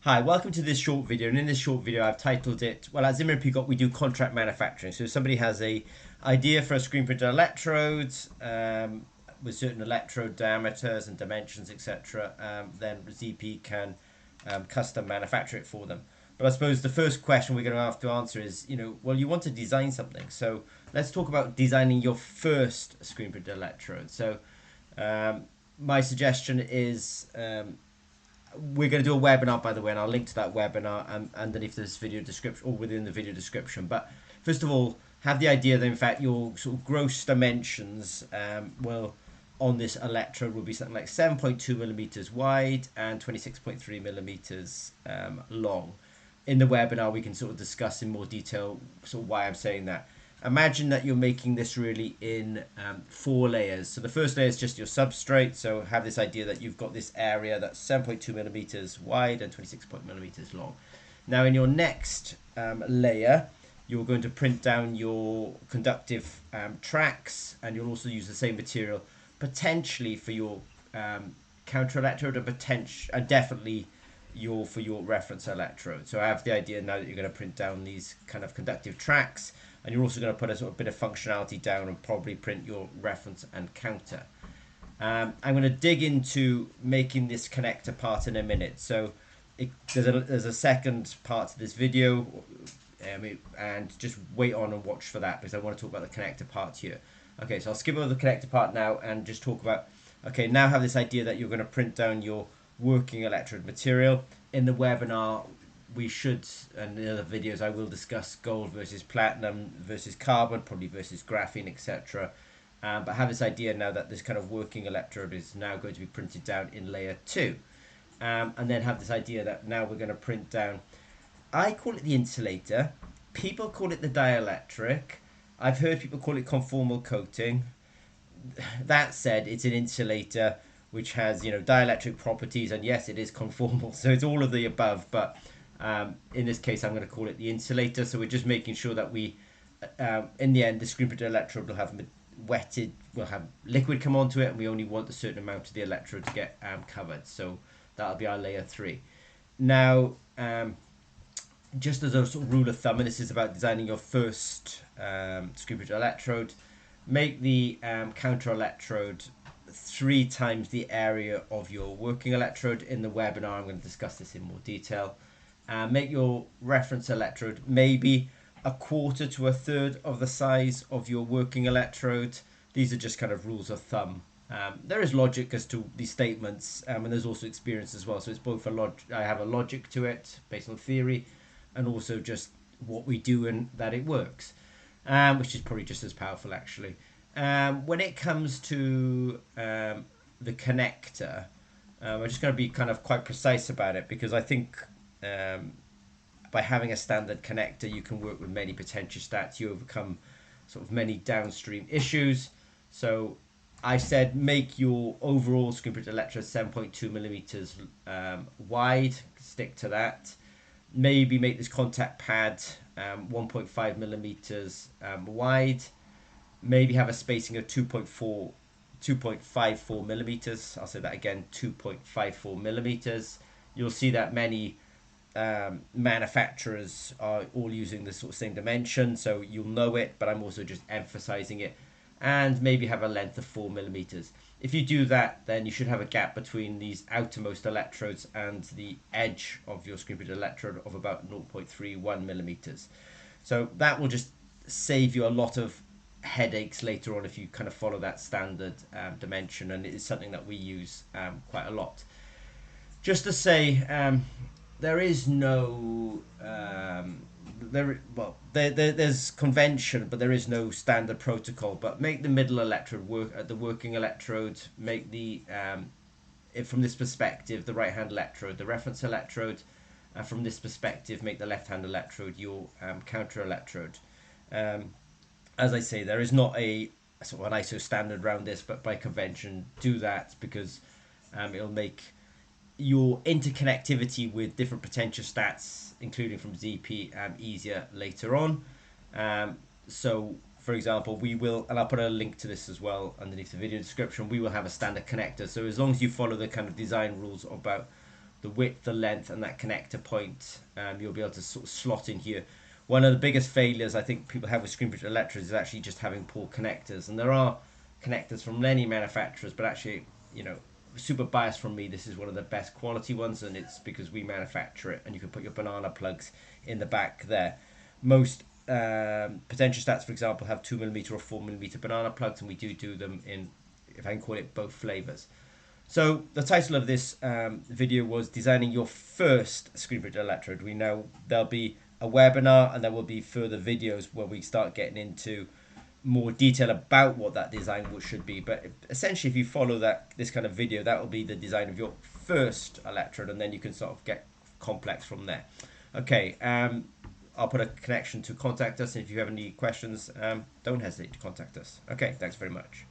Hi, welcome to this short video, and in this short video I've titled it, well, at Zimmer Peacock we do contract manufacturing. So if somebody has a idea for a screen printed electrodes with certain electrode diameters and dimensions, etc., then ZP can custom manufacture it for them. But I suppose the first question we're going to have to answer is, well, you want to design something. So let's talk about designing your first screen printed electrode. So my suggestion is we're going to do a webinar, by the way, and I'll link to that webinar underneath this video description or within the video description. But first of all, have the idea that in fact your sort of gross dimensions will on this electrode will be something like 7.2 millimeters wide and 26.3 millimeters long. In the webinar, we can sort of discuss in more detail sort of why I'm saying that. Imagine that you're making this really in 4 layers. So the first layer is just your substrate. So have this idea that you've got this area that's 7.2 millimeters wide and 26 millimeters long. Now in your next layer, you're going to print down your conductive tracks, and you'll also use the same material potentially for your counter electrode and definitely for your reference electrode. So I have the idea now that you're going to print down these kind of conductive tracks, and you're also going to put a sort of bit of functionality down and probably print your reference and counter. I'm going to dig into making this connector part in a minute. So there's a second part to this video, and just wait on and watch for that because I want to talk about the connector part here. Okay, so I'll skip over the connector part now and just talk about, okay, now have this idea that you're going to print down your working electrode material. In the webinar, we should, and in the other videos, I will discuss gold versus platinum versus carbon, probably versus graphene, etc. But have this idea now that this kind of working electrode is now going to be printed down in layer 2. And then have this idea that now we're going to print down, I call it the insulator, people call it the dielectric, I've heard people call it conformal coating. That said, it's an insulator which has, dielectric properties, and yes, it is conformal, so it's all of the above, but in this case I'm going to call it the insulator. So we're just making sure that we in the end the screen printed electrode will have liquid come onto it, and we only want a certain amount of the electrode to get covered. So that'll be our layer 3. Now just as a sort of rule of thumb, and this is about designing your first screen printed electrode, make the counter electrode 3 times the area of your working electrode. In the webinar I'm going to discuss this in more detail. Make your reference electrode maybe 1/4 to 1/3 of the size of your working electrode. These are just kind of rules of thumb. There is logic as to these statements, and there's also experience as well. So it's both I have a logic to it based on theory, and also just what we do and that it works, which is probably just as powerful actually. When it comes to the connector, I'm just going to be kind of quite precise about it, because I think by having a standard connector you can work with many potentiostats, you overcome sort of many downstream issues. So I said make your overall screen printed electrode 7.2 millimeters wide, stick to that. Maybe make this contact pad 1.5 millimeters wide. Maybe have a spacing of 2.54 millimeters. I'll say that again, 2.54 millimeters. You'll see that many manufacturers are all using the sort of same dimension, so you'll know it, but I'm also just emphasizing it. And maybe have a length of 4 millimeters. If you do that, then you should have a gap between these outermost electrodes and the edge of your screen printed electrode of about 0.31 millimeters. So that will just save you a lot of headaches later on if you kind of follow that standard dimension, and it is something that we use quite a lot. Just to say, there is no there's convention, but there is no standard protocol. But make the middle electrode work at the working electrode. Make the from this perspective the right hand electrode the reference electrode. From this perspective, make the left hand electrode your counter electrode. As I say, there is not a sort of an ISO standard around this, but by convention do that, because it'll make your interconnectivity with different potentiostats, including from ZP, easier later on. So for example, we will, and I'll put a link to this as well underneath the video description, we will have a standard connector. So as long as you follow the kind of design rules about the width, the length, and that connector point. You'll be able to sort of slot in here. One of the biggest failures I think people have with screen printed electrodes is actually just having poor connectors. And there are connectors from many manufacturers, but actually, you know, super biased from me, this is one of the best quality ones, and it's because we manufacture it, and you can put your banana plugs in the back there. Most potentiostats, for example, have 2mm or 4mm banana plugs, and we do them in, if I can call it, both flavors. So the title of this video was Designing Your First Screen Printed Electrode. We know there'll be a webinar, and there will be further videos where we start getting into more detail about what that design should be. But essentially, if you follow this kind of video, that will be the design of your first electrode, and then you can sort of get complex from there. Okay, I'll put a connection to contact us, and if you have any questions, don't hesitate to contact us. Okay, thanks very much.